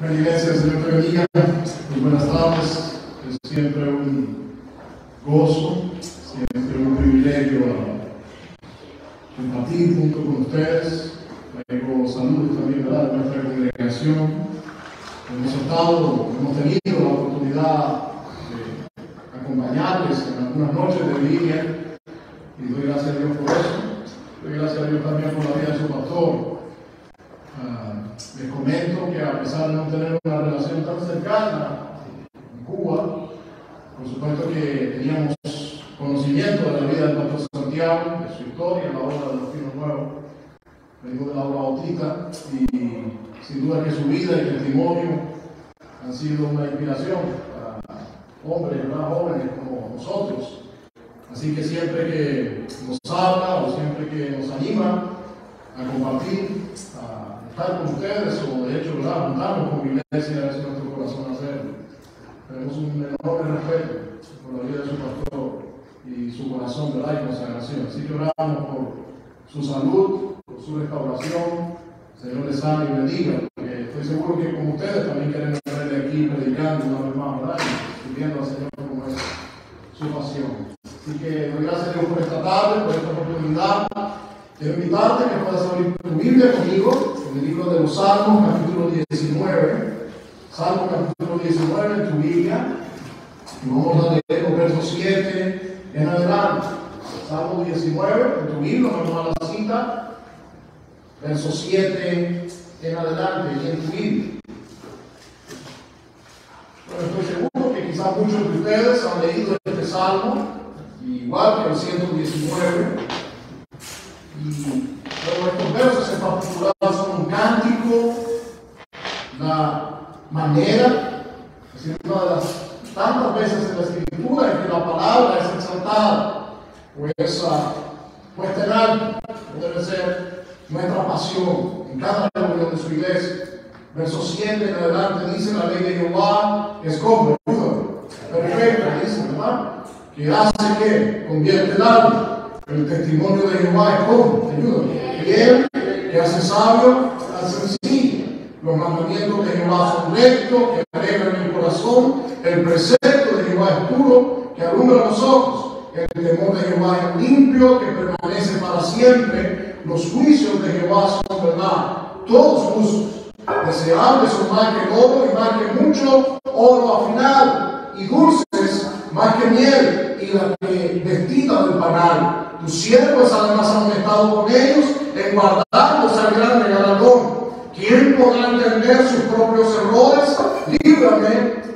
La iglesia, Señor te bendiga. Muy buenas tardes. Es siempre un gozo, siempre un privilegio compartir junto con ustedes. Traigo saludos también, ¿verdad?, de nuestra congregación. Hemos tenido la oportunidad de acompañarles en algunas noches de vigilia y doy gracias a Dios por eso. Doy gracias a Dios también por la vida de su pastor. Les comento que a pesar de no tener una relación tan cercana en Cuba, por supuesto que teníamos conocimiento de la vida del pastor Santiago, de su historia, la obra de los Pinos Nuevos, venimos de la obra Bautista, y sin duda que su vida y testimonio han sido una inspiración para hombres y más jóvenes como nosotros. Así que siempre que nos habla o siempre que nos anima a compartir, a estar con ustedes, o de hecho, ¿verdad?, juntarnos con mi iglesia, es nuestro corazón hacerlo. Tenemos un enorme respeto por la vida de su pastor y su corazón, ¿verdad?, y consagración. Así que oramos por su salud, por su restauración. Señor les sane y bendiga, porque estoy seguro que como ustedes también quieren verle aquí predicando una vez más, ¿verdad?, y pidiendo al Señor como es su pasión. Así que doy gracias a Dios por esta tarde, por esta oportunidad. Quiero invitarte a que puedas abrir tu Biblia conmigo en el libro de los Salmos, capítulo 19. Salmo capítulo 19 en tu Biblia. Y vamos a leer los versos 7 en adelante. Salmo 19 en tu Biblia, vamos a la cita. Verso 7 en adelante y en tu Biblia. Bueno, estoy seguro que quizás muchos de ustedes han leído este salmo, igual que el 119. Pero estos versos en particular son un cántico, la manera, es decir, una de las tantas veces en la Escritura en que la palabra es exaltada o es puesta en alto. Debe ser nuestra pasión en cada reunión de su iglesia. Verso 7 en adelante dice: la ley de Jehová es como perfecta, dice, ¿verdad?, que hace que convierte el alma. El testimonio de Jehová es como, ayúdame, fiel, que hace sabio al sencillo. Los mandamientos de Jehová son rectos, que alegran el corazón. El precepto de Jehová es puro, que alumbra los ojos. El temor de Jehová es limpio, que permanece para siempre. Los juicios de Jehová son verdad, todos justos. Deseables son más que oro y más que mucho oro afinado, y dulces más que miel y la que vestida del panal. Tus siervos además han estado con ellos en guardarlos al grande galardón. ¿Quién podrá entender sus propios errores? Líbrame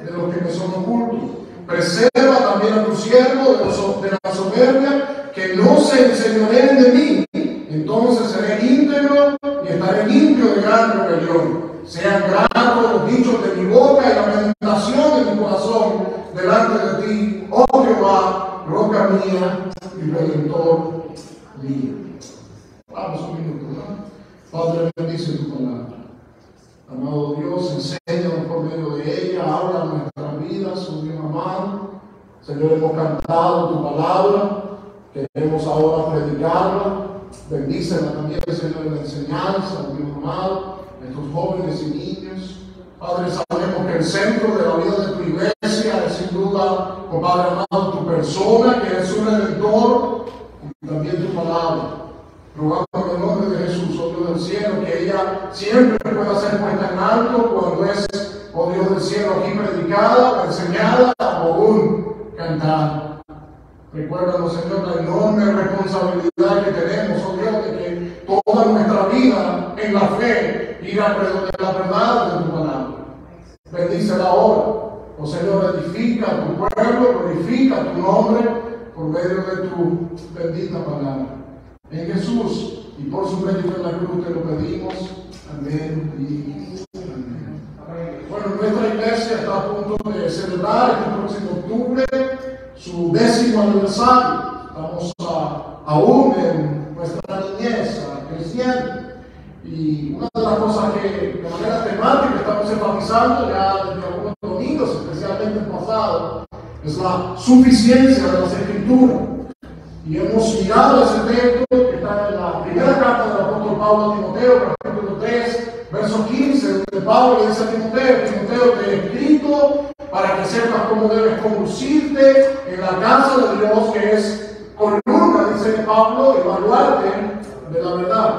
de los que me son ocultos. Preserva también a tu siervo de la soberbia, que no se enseñoreen de mí. Entonces seré íntegro y estaré limpio de gran rebelión. Sean gratos los dichos de mi boca y la meditación de mi corazón delante de ti, oh Jehová, roca mía y redentor mío. Vamos un minuto, ¿no? Padre, bendice tu palabra. Amado Dios, enséñanos por medio de ella, habla nuestras vidas, oh Dios amado. Señor, hemos cantado tu palabra, queremos ahora predicarla. Bendícela también, Señor, en la enseñanza, oh Dios amado, de tus jóvenes y niños. Padre, sabemos que el centro de la vida de tu iglesia es sin duda, oh Padre amado, tu persona, que es un redentor, y también tu palabra. Rogamos en el nombre de Jesús, oh Dios del cielo, que ella siempre pueda ser puesta en alto cuando es, oh Dios del cielo, aquí predicada, enseñada o aún cantada. Recuérdanos, Señor, la enorme responsabilidad que tenemos, oh Dios, de que toda nuestra vida en la fe ir alrededor de la verdad de tu palabra. Bendícela ahora, oh Señor, edifica a tu pueblo, glorifica tu nombre por medio de tu bendita palabra. En Jesús y por su mérito en la cruz te lo pedimos. Amén y amén. Bueno, nuestra iglesia está a punto de celebrar este próximo octubre su 10º aniversario. Estamos aún en nuestra niñez cristiana. Y una de las cosas que de manera temática estamos enfatizando ya desde algunos domingos, especialmente el pasado, es la suficiencia de las Escrituras. Y hemos mirado ese texto que está en la primera carta del apóstol Pablo a Timoteo, capítulo 3, verso 15, donde Pablo le dice a Timoteo: Timoteo, te he escrito para que sepas cómo debes conducirte en la casa de Dios, que es columna, dice Pablo, y baluarte de la verdad.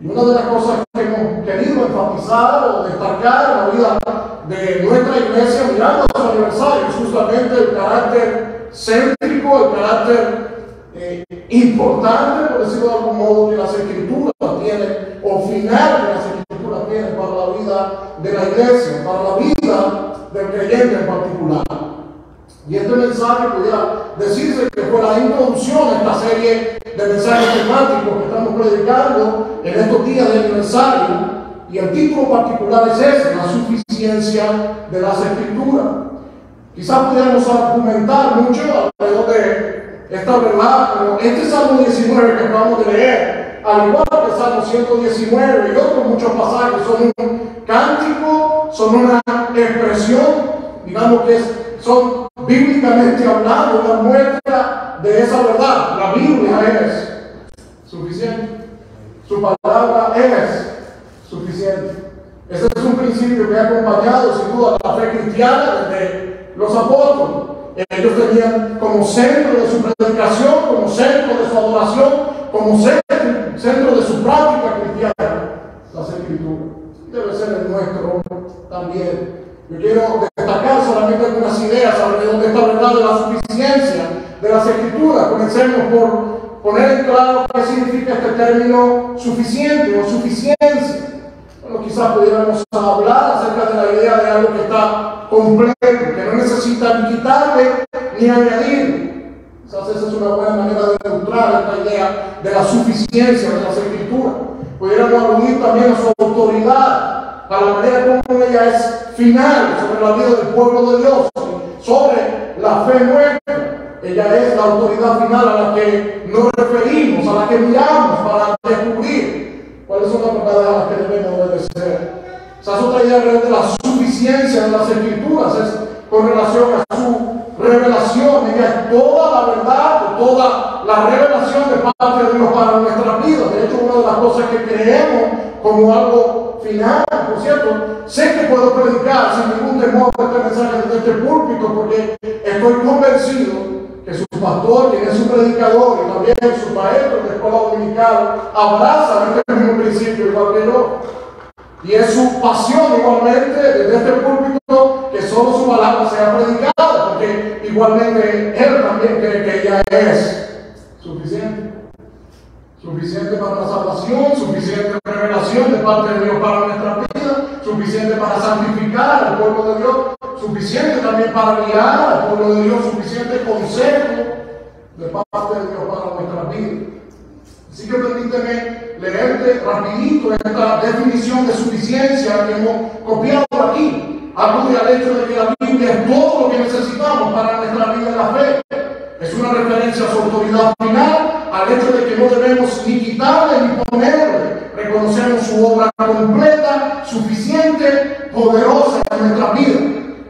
Y una de las cosas que hemos querido enfatizar o destacar en la vida de nuestra iglesia, mirando a su aniversario, es justamente el carácter céntrico, el carácter importante, por decirlo de algún modo, que las Escrituras tienen, o final que las Escrituras tienen para la vida de la iglesia, para la vida del creyente en particular. Y este mensaje pudiera decirse que fue la introducción a esta serie de mensajes temáticos que estamos predicando en estos días de aniversario, y el título particular es ese: la suficiencia de las Escrituras. Quizás pudiéramos argumentar mucho alrededor de esta verdad, pero este Salmo 19 que acabamos de leer, al igual que el Salmo 119 y otros muchos pasajes, son un cántico, son una expresión, digamos que son bíblicamente hablando, una muestra de esa verdad. La Biblia es suficiente, su palabra es suficiente. Ese es un principio que ha acompañado sin duda la fe cristiana desde los apóstoles. Ellos tenían como centro de su predicación, como centro de su adoración, como centro de su práctica cristiana, las Escrituras. Debe ser el nuestro también. Yo quiero destacar solamente algunas ideas alrededor de esta verdad de la suficiencia de las Escrituras. Comencemos por poner en claro qué significa este término suficiente o suficiencia. Bueno, quizás pudiéramos hablar acerca de la idea de algo que está completo, que no necesita ni quitarle ni añadir. Quizás esa es una buena manera de ilustrar esta idea de la suficiencia de las Escrituras. Pudiéramos aludir también a su autoridad, a la manera como ella es final sobre la vida del pueblo de Dios, sobre la fe nuestra. Ella es la autoridad final a la que nos referimos, a la que miramos para descubrir cuáles son las verdades a las que debemos obedecer. Esa es otra idea alrededor de la suficiencia de las Escrituras, es con relación a su revelación. Ella es toda la verdad, toda la revelación de parte de Dios para nuestras vidas. De hecho, una de las cosas que creemos como algo final, por cierto, sé que puedo predicar sin ningún temor este mensaje desde este púlpito, porque estoy convencido que su pastor, quien es su predicador, y también su maestro de escuela dominical, abrazan este mismo principio igual que yo. Y es su pasión igualmente desde este púlpito que solo su palabra sea predicada, porque igualmente él también cree que ella es suficiente. Suficiente para la salvación, suficiente revelación de parte de Dios para nuestra vida, suficiente para santificar al pueblo de Dios, suficiente también para guiar al pueblo de Dios, suficiente consejo de parte de Dios para nuestra vida. Así que permíteme leerte rapidito esta definición de suficiencia que hemos copiado aquí. Alude al hecho de que la Biblia es todo lo que necesitamos para nuestra vida en la fe. Es una referencia a su autoridad final, al hecho de que no debemos ni quitarle ni ponerle. Reconocemos su obra completa, suficiente, poderosa en nuestra vida.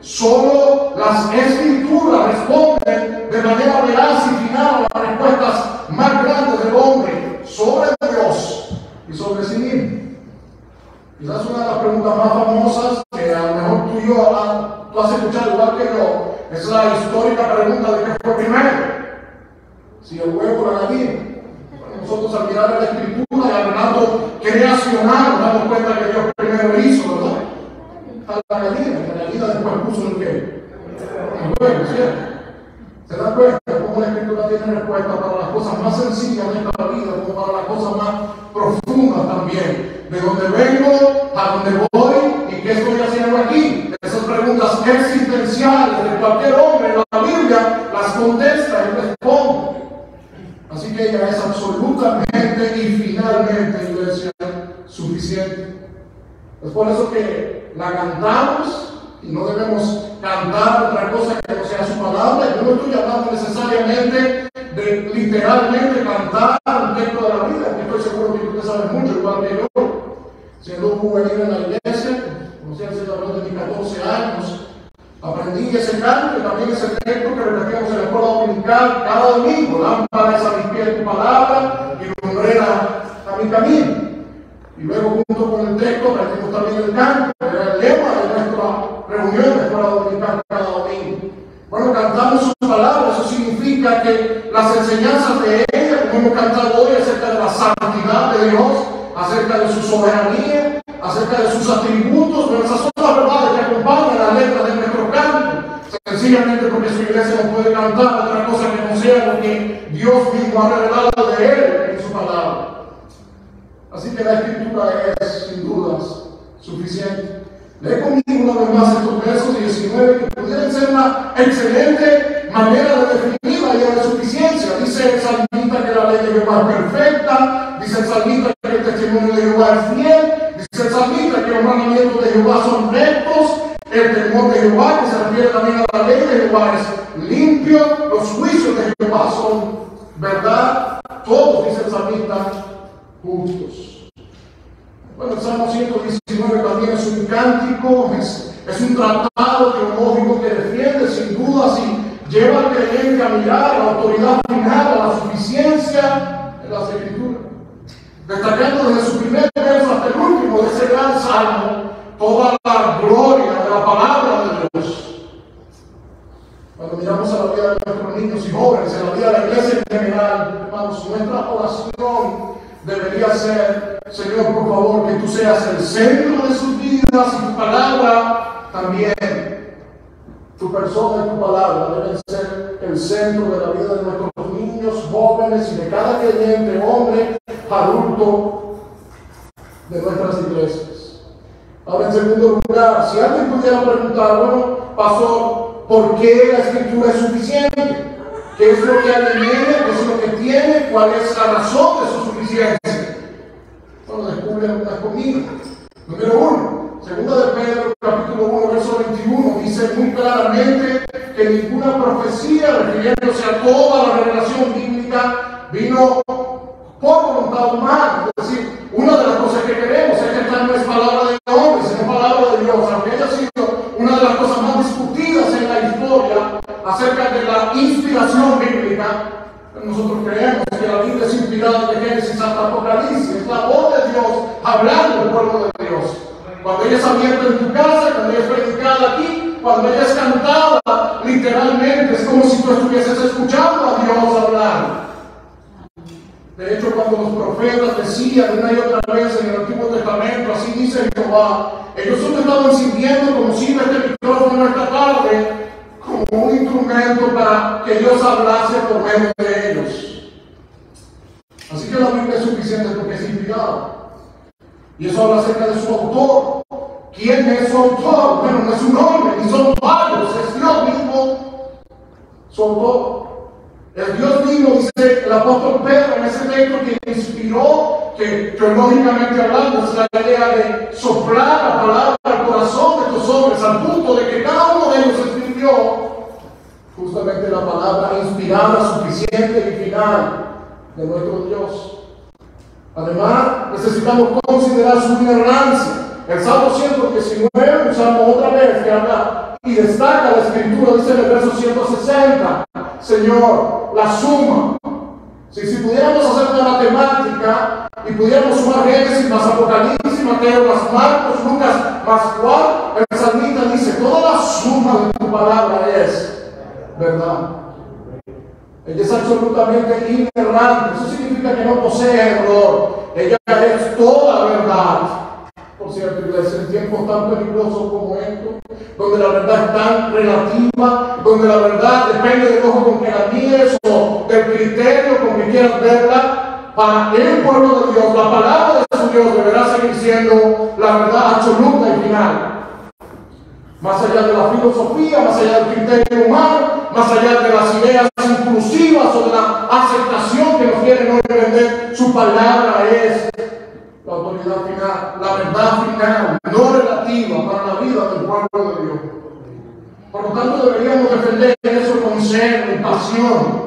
Solo las Escrituras responden de manera veraz y final a las respuestas más grandes del hombre sobre Dios y sobre sí mismo. Quizás una de las preguntas más famosas que a lo mejor tú y yo tú has escuchado igual que yo, es la histórica pregunta de qué fue primero, si el huevo o la gallina. Bueno, nosotros al mirar la Escritura y al relato creacional nos damos cuenta que Dios primero hizo, ¿verdad? A la gallina después puso el qué, el huevo, ¿cierto? ¿Se dan cuenta cómo la Escritura tiene respuesta para las cosas más sencillas de esta vida, como para las cosas más profundas también? De dónde vengo, a dónde voy y qué estoy haciendo aquí. Esas preguntas existenciales de cualquier hombre en la Biblia las contesta y responde. Así que ella es absolutamente y finalmente, iglesia, suficiente. Es por eso que la cantamos. Y no debemos cantar otra cosa que no sea su palabra. Yo no estoy hablando necesariamente de literalmente cantar un texto de la Biblia, que estoy seguro que ustedes saben mucho, igual que yo. Siendo un juvenil en la iglesia, conocí al Señor de mis 14 años, aprendí ese canto y también ese texto que repetimos en la escuela dominical cada domingo. Lámpara es a mis pies tu palabra y lumbrera a mi camino. Y luego junto con el texto aprendimos también el canto. acerca de su soberanía, acerca de sus atributos, pero esas son las verdades que acompañan la letra de nuestro canto. Sencillamente porque su iglesia no puede cantar otra cosa que no sea lo que Dios mismo ha revelado de Él en su palabra. Así que la Escritura es, sin dudas, suficiente. Lee conmigo una vez más estos versos 19 que pudieran ser una excelente manera de definir la idea de suficiencia. Dice el salmista que la ley de Jehová es perfecta, dice el salmista que el testimonio de Jehová es fiel, dice el salmista que los mandamientos de Jehová son rectos, el temor de Jehová, que se refiere también a la ley de Jehová, es limpio, los juicios de Jehová son verdad, todos, dice el salmista, justos. Bueno, el Salmo 119 también es un cántico, es un tratado teológico que defiende sin dudas y lleva al creyente a mirar a la autoridad final, a la suficiencia de las Escrituras. Destacando desde su primer verso hasta el último de ese gran salmo, toda la gloria de la palabra de Dios. Cuando miramos a la vida de nuestros niños y jóvenes, a la vida de la iglesia en general, hermanos, nuestra oración debería ser: Señor, por favor, que tú seas el centro de sus vidas y tu palabra también. Tu persona y tu palabra deben ser el centro de la vida de nuestros niños, jóvenes y de cada creyente, hombre, adulto, de nuestras iglesias. Ahora, en segundo lugar, si alguien pudiera preguntar, bueno, pastor, ¿por qué la Escritura es suficiente? ¿Qué es lo que alguien tiene? ¿Qué es lo que tiene? ¿Cuál es la razón de su suficiencia? Bueno, descubre algunas conmigo. Número 1, segunda de Pedro, capítulo 1, verso 21, dice muy claramente que ninguna profecía, refiriéndose a toda la revelación bíblica, vino por voluntad humana. Es decir, una de las cosas que queremos es que esta no es palabra de hombre, sino palabra de Dios. Aunque haya sido una de las cosas más discutidas en la historia acerca de la inspiración bíblica, nosotros creemos que la Biblia es inspirada de Génesis hasta Apocalipsis. Es la voz de Dios hablando al pueblo de Dios. Cuando ella es abierta en tu casa, cuando ella es predicada aquí, cuando ella es cantada, literalmente es como si tú estuvieses escuchando a Dios hablar. De hecho, cuando los profetas decían una y otra vez en el Antiguo Testamento, así dice Jehová, ellos solo estaban sintiendo como si este micrófono esta tarde como un instrumento para que Dios hablase por medio de ellos. Así que la Biblia es suficiente porque es inspirada. Y eso habla acerca de su autor. ¿Quién es su autor? Bueno, no es un hombre, ni son varios, es Dios mismo su autor. El Dios mismo, dice el apóstol Pedro en ese texto, que inspiró, que teológicamente hablando es la idea de soplar la palabra al corazón de estos hombres, al punto de que cada uno de ellos escribió justamente la palabra inspirada, suficiente y final de nuestro Dios. Además, necesitamos considerar su inerrancia. El Salmo 119, un salmo otra vez que habla y destaca la Escritura, dice en el verso 160, Señor, la suma. Si pudiéramos hacer una matemática y pudiéramos sumar Génesis más Apocalipsis, Mateo más Marcos, Lucas más Juan, el salmista dice, toda la suma de tu palabra es verdad. Ella es absolutamente inerrante. Eso significa que no posee error. Ella es toda verdad. Por cierto, iglesia, en tiempos tan peligrosos como estos, donde la verdad es tan relativa, donde la verdad depende del ojo con que la mires o del criterio con que quieras verla, para el pueblo de Dios, la palabra de su Dios deberá seguir siendo la verdad absoluta y final. Más allá de la filosofía, más allá del criterio humano, más allá de las ideas inclusivas o de la aceptación que nos quieren hoy vender, su palabra es la autoridad final, la verdad final, no relativa para la vida del pueblo de Dios. Por lo tanto, deberíamos defender eso con celo y pasión.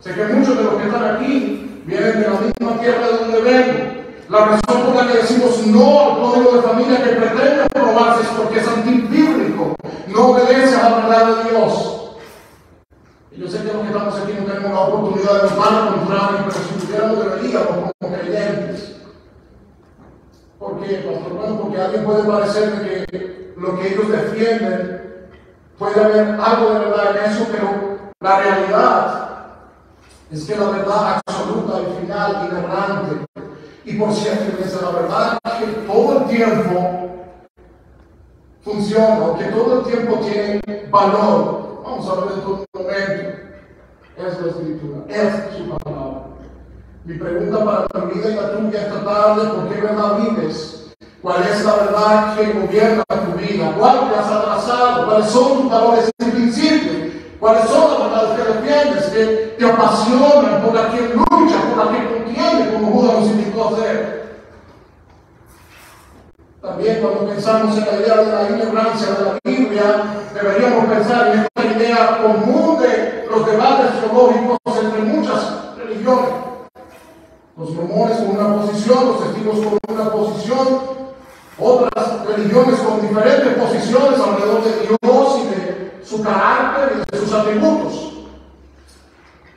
Sé que muchos de los que están aquí vienen de la misma tierra de donde vengo. La razón por la que decimos no al código de familia que pretende aprobarse es porque es antibíblico, no obedece a la verdad de Dios. Y yo sé que los que estamos aquí no tenemos la oportunidad de votar al contrario, pero si pudiéramos deberíamos como creyentes. ¿Por qué, pastor? Bueno, porque a alguien puede parecerme que lo que ellos defienden puede haber algo de verdad en eso, pero la realidad es que la verdad absoluta y final, inerrante, Y por cierto, iglesia, la verdad es que todo el tiempo funciona, que todo el tiempo tiene valor. Vamos a ver en todo momento. Es la Escritura, es su palabra. Mi pregunta para mi vida y la tuya esta tarde: ¿por qué verdad vives? ¿Cuál es la verdad que gobierna tu vida? ¿Cuál te has abrazado? ¿Cuáles son tus valores y principios? ¿Cuáles son las verdades que defiendes, que te apasionan, por las que luchas, por las que contiendes, como Judas nos invitó a hacer? También cuando pensamos en la idea de la ignorancia de la Biblia, deberíamos pensar en esta idea común de los debates teológicos entre muchas religiones. Los mormones con una posición, los testigos con una posición, otras religiones con diferentes posiciones alrededor de Dios y de su carácter y de sus atributos.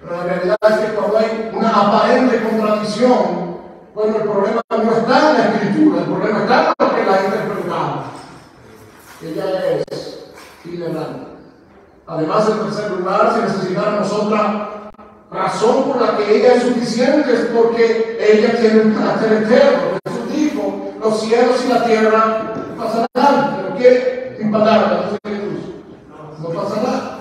Pero la realidad es que cuando hay una aparente contradicción, bueno, el problema no está en la Escritura, el problema está en lo que la ha interpretado. Ella es itinerante. Además, en tercer lugar, si necesitáramos otra razón por la que ella es suficiente, es porque ella tiene un carácter eterno. Jesús dijo: los cielos y la tierra pasarán, pero ¿qué? Sin palabras, dice Jesús, no pasará.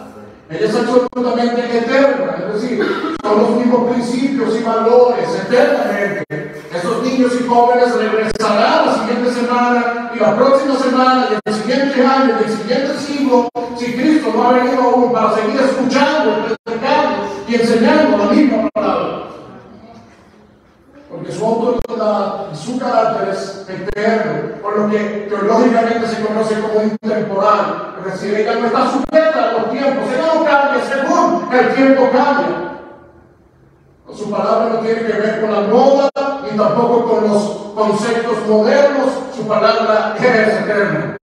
Ella es absolutamente eterna, es decir, son los mismos principios y valores eternamente. Esos niños y jóvenes regresarán la siguiente semana y la próxima semana y el siguiente año y el siguiente siglo, si Cristo no ha venido aún, para seguir escuchando, predicando y enseñando la misma palabra. Porque su autoridad y su carácter es eterno, por lo que teológicamente se conoce como intemporal. Es decir, ella no está sujeta a los tiempos, ella no cambia según el tiempo cambia. Su palabra no tiene que ver con la moda ni tampoco con los conceptos modernos. Su palabra es eterna.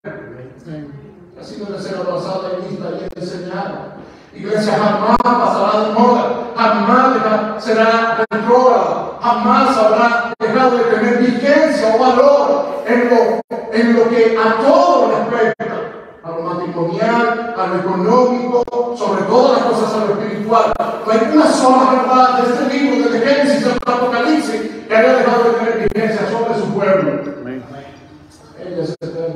Así debe ser abrazada y vista y enseñada. Iglesia jamás pasará de moda, jamás será retrógrada, jamás habrá dejado de tener vigencia o valor en lo que a todo respecta, a lo matrimonial, a lo económico, sobre todas las cosas, a lo espiritual. No hay una sola verdad de este libro, desde Génesis hasta Apocalipsis, que haya dejado de tener vigencia sobre su pueblo. Ella es eterna.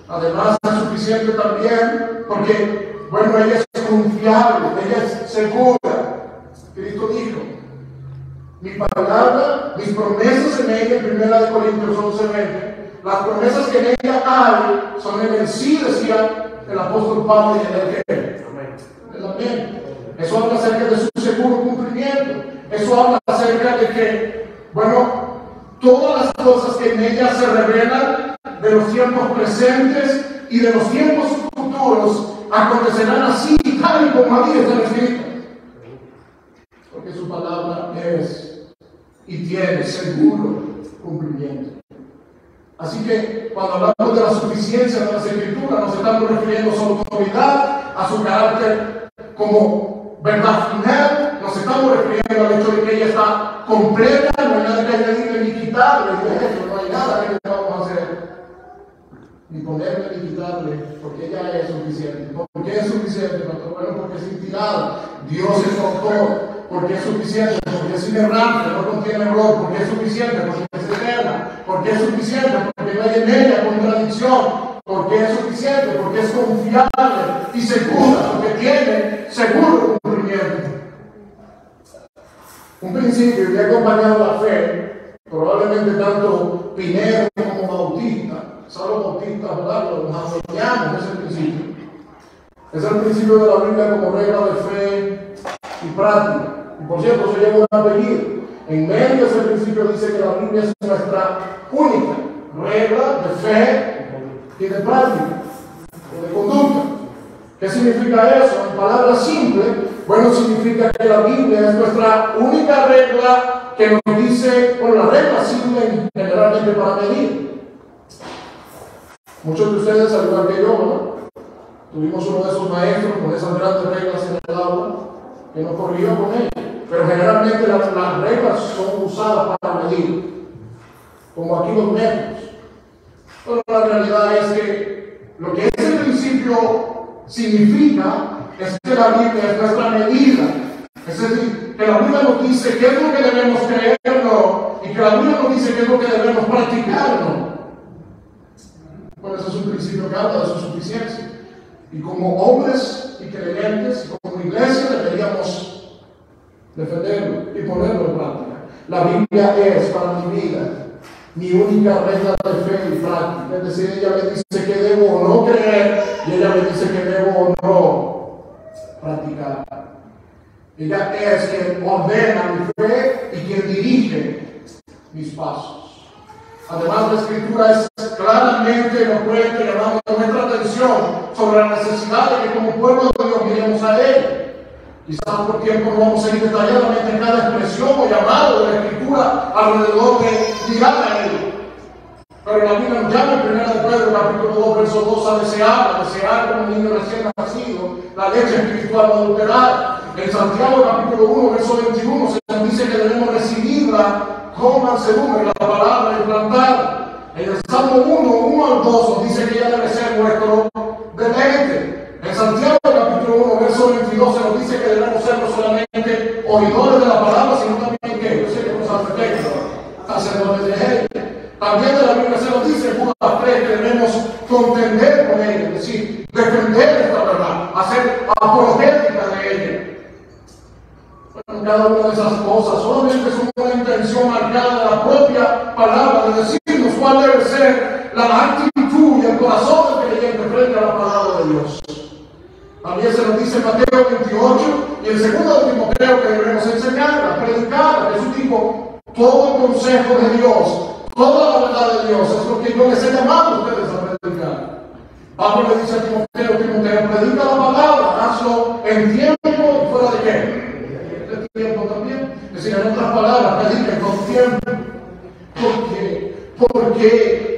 Además, es suficiente también porque, bueno, ella es confiable, ella es segura. Cristo dijo: mi palabra, mis promesas en ella, en 1 Corintios 11:20, las promesas que en ella hay son en el sí, decía el apóstol Pablo, y en el qué. El amén. Eso habla acerca de su seguro cumplimiento. Eso habla acerca de que, bueno, todas las cosas que en ella se revelan de los tiempos presentes y de los tiempos futuros acontecerán así, tal y como ahí está escrito. Porque su palabra es y tiene seguro cumplimiento. Así que cuando hablamos de la suficiencia de las Escrituras, nos estamos refiriendo a su autoridad, a su carácter como verdad final. Nos estamos refiriendo al hecho de que ella está completa, no hay nada que añadirle ni quitarle, no hay nada que le vamos a hacer ni ponerle ni quitarle, porque ella es suficiente. ¿Por qué es suficiente, pastor? Bueno, porque es inspirada. Dios es su autor. Porque es suficiente, porque es inerrante, no contiene error. Porque es suficiente, porque es eterna. Porque es suficiente, porque no hay en ella contradicción. Porque es suficiente, porque es confiable y segura, porque tiene seguro cumplimiento. Un principio que ha acompañado la fe, probablemente tanto Pinero como Bautista, solo Bautista, ¿verdad? Los apoyamos ese principio. Es el principio de la Biblia como regla de fe y práctica. Y por cierto, se lleva un apellido. En medio de ese principio dice que la Biblia es nuestra única regla de fe y de práctica, o de conducta. ¿Qué significa eso? En palabras simples, bueno, significa que la Biblia es nuestra única regla que nos dice, bueno, la regla simple generalmente para medir. Muchos de ustedes, al igual que yo, ¿no? Tuvimos uno de esos maestros con esas grandes reglas en el aula que nos corrigió con ellas. Pero generalmente las reglas son usadas para medir, como aquí los metros. Pero la realidad es que lo que ese principio significa es que la Biblia es nuestra medida. Es decir, que la Biblia nos dice qué es lo que debemos creer, no, y que la Biblia nos dice que es lo que debemos practicar, ¿no? Bueno, eso es un principio que habla de su suficiencia. Y como hombres y creyentes, como iglesia, deberíamos defenderlo y ponerlo en práctica. La Biblia es para mi vida mi única regla de fe y práctica. Es decir, ella me dice que debo o no creer y ella me dice que debo o no practicar. Ella es quien ordena mi fe y quien dirige mis pasos. Además, la Escritura es claramente elocuente, llamando nuestra atención sobre la necesidad de que como pueblo de Dios miremos a Él. Quizás por tiempo no vamos a ir detalladamente en cada expresión o llamado de la Escritura alrededor de mirar a Él. Pero la Biblia nos llama en 1 Pedro capítulo 2, verso 2 a desear como un niño recién nacido, la leche espiritual no adulterada. En Santiago capítulo 1, verso 21 se nos dice que debemos recibirla con mansedumbre, la palabra implantada. En el Salmo 1 al 2 nos dice que ella debe ser nuestro deleite. En Santiago capítulo 1, verso 22 se nos dice que debemos ser no solamente oidores de la palabra, sino también que, yo sé que nos hace sacerdotes de ella. También de la Biblia se nos dice en Judas 3 que debemos contender con ella, es decir, defender esta verdad, hacer apologética de ella. Bueno, cada una de esas cosas solamente es una intención marcada de la propia palabra, de decirnos cuál debe ser la actitud y el corazón del creyente frente a la palabra de Dios. También se nos dice en Mateo 28 y en 2 de Timoteo que debemos enseñar, predicar, que Jesús todo el consejo de Dios, toda la verdad de Dios, es lo que yo les he llamado a ustedes a predicar. Pablo le dice a Timoteo, predica la palabra, hazlo en tiempo y fuera de qué. De tiempo también. Es decir, en otras palabras, predica en todo tiempo.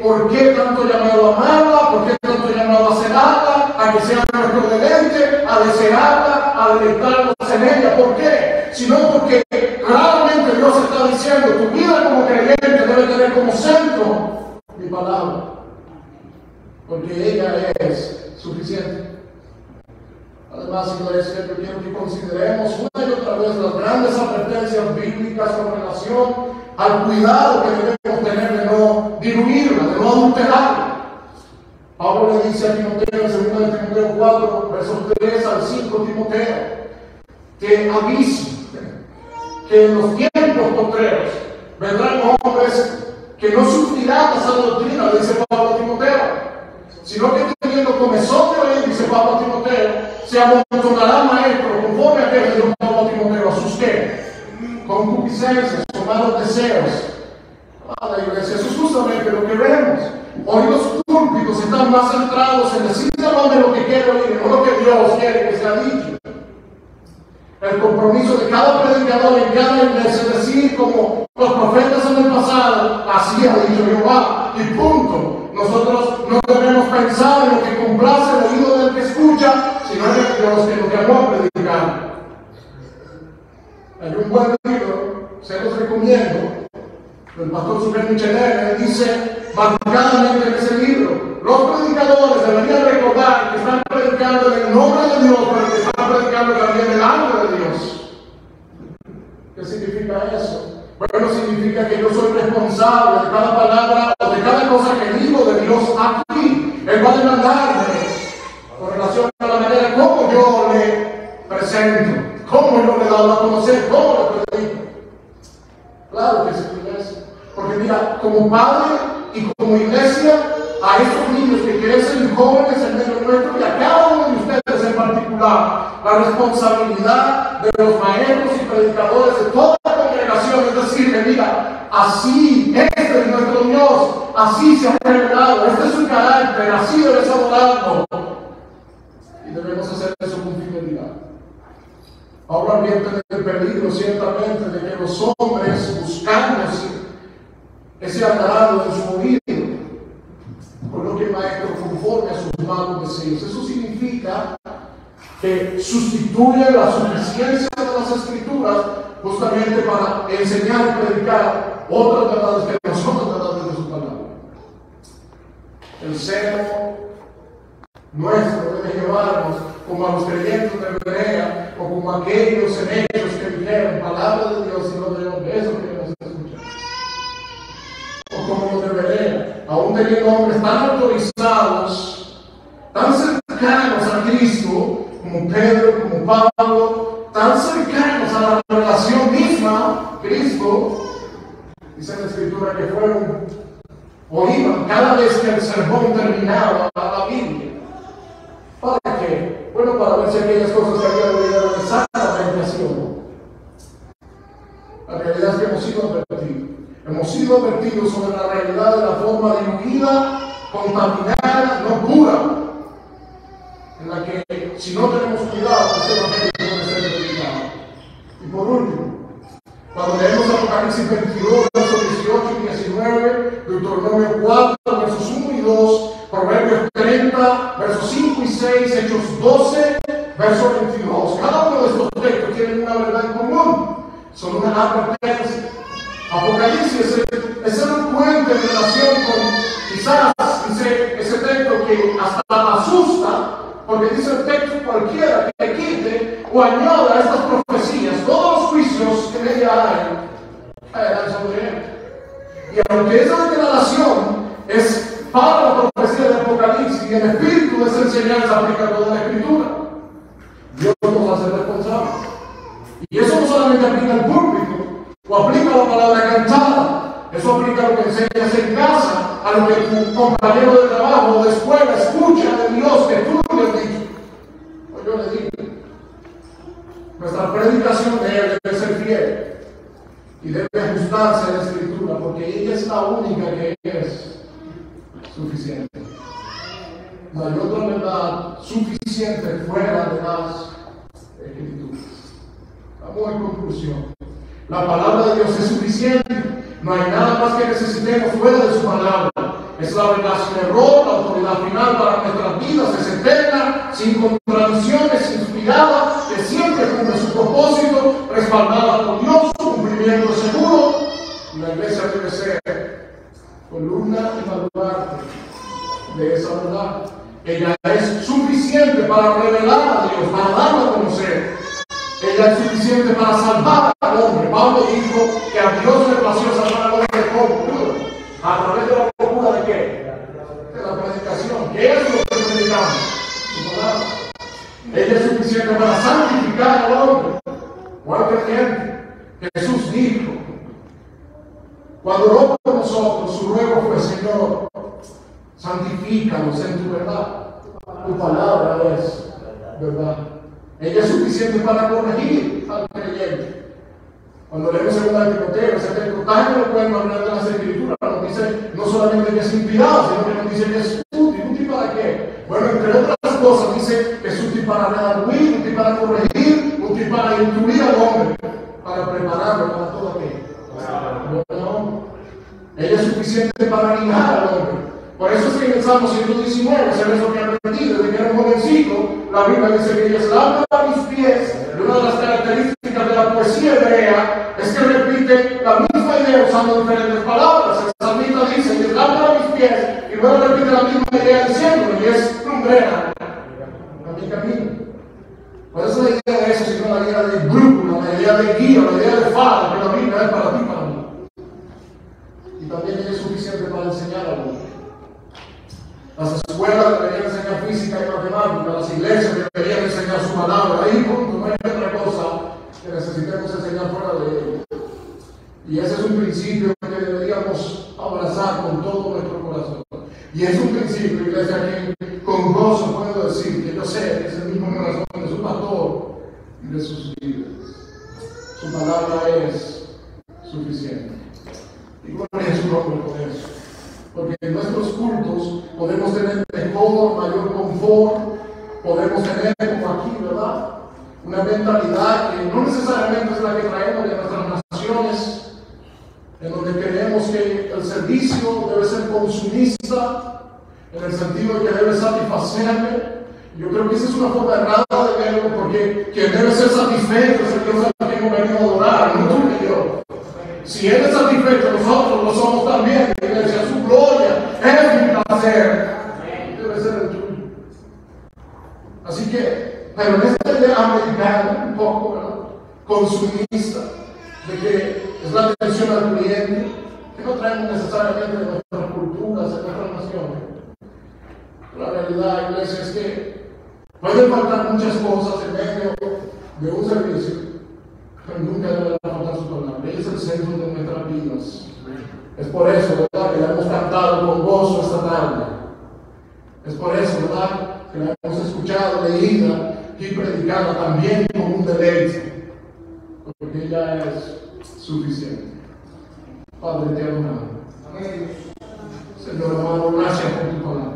¿Por qué tanto llamado a amarla? ¿Por qué tanto llamado a celarla? A que sea nuestro deleite, a desearla, a deleitarnos en ella. ¿Por qué? Sino porque claramente Dios está diciendo, tu vida como creyente debe tener como centro mi palabra. Porque ella es suficiente. Además, iglesia, yo quiero que consideremos una y otra vez las grandes advertencias bíblicas con relación al cuidado que debemos tener de no diluirla, de no adulterarla. Pablo le dice a Timoteo en 2 Timoteo 4, versos 3 al 5, Timoteo, que avise que en los tiempos postreros vendrán hombres que no sufrirán la sana doctrina, dice Pablo a Timoteo, sino que teniendo comezón de oír, dice Pablo a Timoteo, se amontonarán maestros conforme a que le dio Pablo a Timoteo, a sus qué, concupiscencias, con malos deseos. La iglesia, eso es justamente lo que vemos. Hoy los púlpitos están más centrados en decir de lo que quiere oír, no lo que Dios quiere que sea dicho. El compromiso de cada predicador en cada iglesia es decir, como los profetas en el pasado, así ha dicho Jehová, y punto. Nosotros no debemos pensar en lo que complace el oído del que escucha, sino en el Dios que nos llamó a predicar. Hay un buen libro, se los recomiendo, el pastor Sucre Michelet dice marcadamente en ese libro, los predicadores deberían recordar que están predicando en el nombre de Dios, pero que están predicando también delante de Dios. ¿Qué significa eso? Bueno, significa que yo soy responsable de cada palabra o de cada cosa que digo de Dios aquí. Él va a demandarme con relación a la manera como yo le presento, cómo yo le doy a conocer, cómo le predico. Claro que sí, iglesia. Porque mira, como padre y como iglesia, a esos niños que crecen jóvenes en medio nuestro y a cada uno de ustedes en particular, la responsabilidad de los maestros y predicadores de toda la congregación es decirle, mira, así, este es nuestro Dios, así se ha revelado, este es su carácter, así debes adorarlo. Y debemos hacer eso con fidelidad. Ahora advierte del peligro ciertamente de que los hombres buscando ese agrado en su oído coloquen maestros conforme a sus malos deseos. Eso significa que sustituye la suficiencia de las Escrituras justamente para enseñar y predicar otras verdades que no son las verdades de su palabra. El celo nuestro debe llevarnos como a los creyentes de Berea o como a aquellos en Hechos que dijeron palabra de Dios y no de hombre. Eso queremos escuchar. aún teniendo hombres tan autorizados, tan cercanos a Cristo, como Pedro, como Pablo, tan cercanos a la relación misma, Cristo, dice la Escritura que fueron o iban cada vez que el sermón terminaba a la Biblia. ¿Para qué? Bueno, para ver si aquellas cosas que había olvidado exactamente así o no. La realidad es que hemos sido advertidos. Hemos sido advertidos sobre la realidad de la forma diluida, contaminada, no pura, en la que si no tenemos cuidado, este evangelio puede ser predicado. Y por último, cuando leemos Apocalipsis 22, versos 18 y 19, Deuteronomio 4, versos 1 y 2, Proverbios 30, versos 5 y 6, Hechos 12, verso 22. Cada uno de estos textos tiene una verdad en común. Son una advertencia. Apocalipsis es elocuente en relación con, quizás, dice ese texto que hasta asusta, porque dice el texto cualquiera que quite o añada a estas profecías, todos los juicios que en ella hay, caerán sobre él. Y aunque esa declaración es para la profecía del Apocalipsis y el espíritu de esa enseñanza aplica a toda la Escritura, Dios nos hace responsables. Y eso no solamente aplica al púlpito, o aplica a la palabra cantada, eso aplica a lo que enseñas en casa, a lo que tu compañero de trabajo o de escuela escucha de Dios que tú le has dicho. Pues yo le digo, nuestra predicación debe ser fiel y debe ajustarse a la Escritura, porque ella es la única que es suficiente. No hay otra verdad suficiente fuera de las Escrituras. Vamos en conclusión. La palabra de Dios es suficiente. No hay nada más que necesitemos fuera de su palabra. Es la verdad sin error, la autoridad final para nuestras vidas, es eterna, sin contradicciones, inspirada, que siempre cumple su propósito, respaldada por Dios, su cumplimiento seguro. Y la iglesia debe ser columna y baluarte de esa verdad. Ella es suficiente para revelar a Dios, para darlo a conocer. Ella es suficiente para salvar al hombre. Pablo dijo que a Dios le plació salvar al hombre con a través de la locura de qué? De la predicación. ¿Qué es lo que predicamos? Su palabra. Ella es suficiente para santificar al hombre. ¿Cuál creyente? Jesús dijo, cuando oró por nosotros, su ruego fue: Señor, santifícanos en tu verdad. Tu palabra es verdad. Ella es suficiente para corregir al creyente. Cuando leemos en la Timoteo, ese texto tan elocuente hablando de las Escrituras, nos dice no solamente que es inspirado, sino que nos dice que es útil. ¿Útil para qué? Bueno, entre otras cosas, dice que es útil para redarguir, útil para corregir, útil para instruir al hombre, para prepararlo para todo aquello. Bueno, ella es suficiente para guiar al hombre. Por eso es que en el Salmo 119, ese verso que aprendí desde que era un jovencito, la Biblia dice que ella es lámpara a mis pies. Y una de las características de la poesía hebrea es que repite la misma idea usando diferentes palabras. El salmista dice que es lámpara a mis pies, y luego repite la misma idea diciendo que es lumbrera a mi camino. Por eso la idea de eso, sino la idea de brújula, la idea de guía, la idea de faro, que la Biblia es para ti, para mí. Y también ella es suficiente para enseñar al mundo. Las escuelas deberían enseñar física y matemática, las iglesias deberían enseñar su palabra. Ahí punto, no hay otra cosa que necesitemos enseñar fuera de ello. Y ese es un principio que deberíamos abrazar con todo nuestro corazón. Y es un principio, iglesia, que con gozo puedo decir que yo sé que es el mismo corazón de su pastor y de sus líderes. Su palabra es suficiente. Y gloria a su nombre por eso. Porque en nuestros cultos podemos tener mejor, mayor confort, podemos tener como aquí, ¿verdad? Una mentalidad que no necesariamente es la que traemos de nuestras naciones, en donde creemos que el servicio debe ser consumista, en el sentido de que debe satisfacerme. Yo creo que esa es una forma errada de verlo, porque quien debe ser satisfecho es el Dios al que hemos venido a adorar, no tú ni yo. Si Él es satisfecho, nosotros lo somos también. Iglesia, su gloria es mi placer. Debe ser el tuyo. Así que, pero en esta idea americana, un poco, ¿verdad?, consumista, de que es la atención al cliente, que no traemos necesariamente de nuestras culturas, de nuestras situaciones. La realidad, iglesia, es que pueden faltar muchas cosas en medio de un servicio, pero nunca debe faltar su palabra. Ella es el centro de nuestras vidas. Es por eso, ¿verdad?, que la hemos cantado con gozo esta tarde. Es por eso, ¿verdad?, que la hemos escuchado, leída y predicada también con un deleite, porque ella es suficiente. Padre, te adoramos. Señor amado, gracias por tu palabra.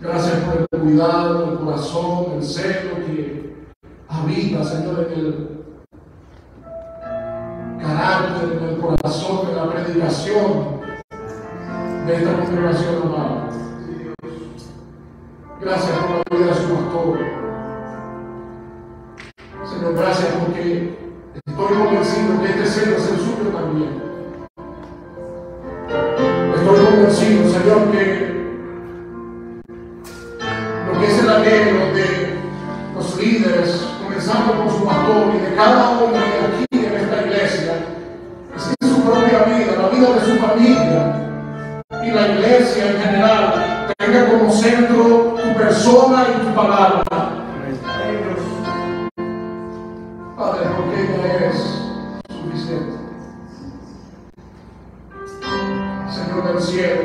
Gracias por el cuidado, el corazón, el celo que habita, Señor, en el carácter, en el corazón, en la predicación de esta congregación amada. Gracias por la vida de su pastor. Señor, gracias porque estoy convencido que este celo es el suyo también. Estoy convencido, Señor, que lo que es el anhelo de los líderes, comenzando por su pastor y de cada hombre aquí en esta iglesia, es que su propia vida, la vida de su familia y la iglesia en general, tenga como centro tu persona y tu palabra. Padre, porque ella es suficiente. Señor del cielo,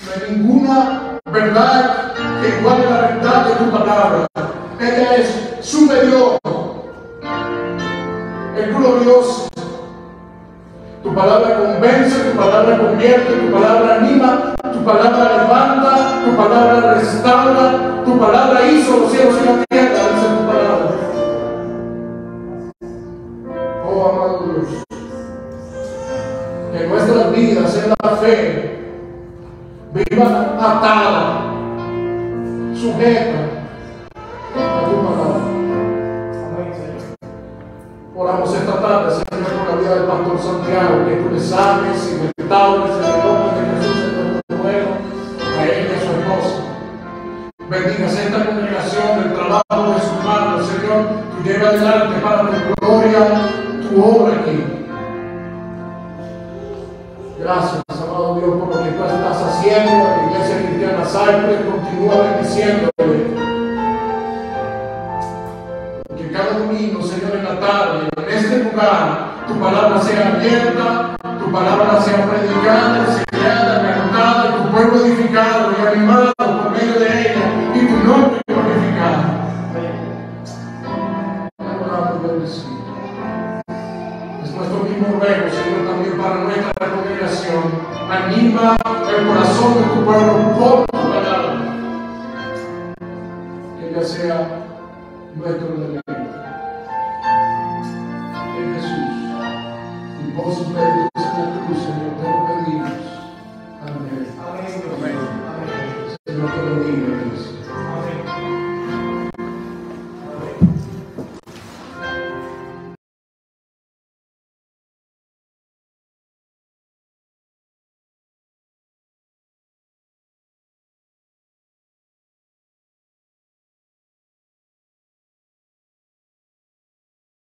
no hay ninguna verdad que iguale la verdad de tu palabra. Ella es superior, es gloriosa. Tu palabra convence, tu palabra convierte, tu palabra anima, tu palabra levanta, tu palabra restaura, tu palabra hizo los cielos y la tierra, dice tu palabra. Oh, amado Dios, que nuestras vidas en la fe vivan atadas, sujetas a tu palabra. Oramos esta tarde, Señor, por la vida del pastor Santiago, que tú le sanes y restaures en el nombre de Jesús en nuestro pueblo, a él y a su esposa. Bendigas esta congregación, el trabajo de sus manos, Señor. Tú lleva adelante para tu gloria tu obra aquí. Gracias, amado Dios, por lo que tú estás haciendo en la Iglesia Cristiana Cypress. Continúa bendiciéndole. Que cada domingo, Señor, en la tarde, en este lugar, tu palabra sea abierta, tu palabra sea predicada, enseñada, cantada, y tu pueblo edificado y animado por medio de ella, y tu nombre glorificado. Adoramos y bendecido. Es nuestro mismo ruego, Señor, también para nuestra congregación. Anima el corazón de tu pueblo por tu palabra. Que ella sea nuestro deleite. En Jesús y por sus méritos en la cruz, Señor, te lo pedimos. Amén. Amén. Señor, te bendiga.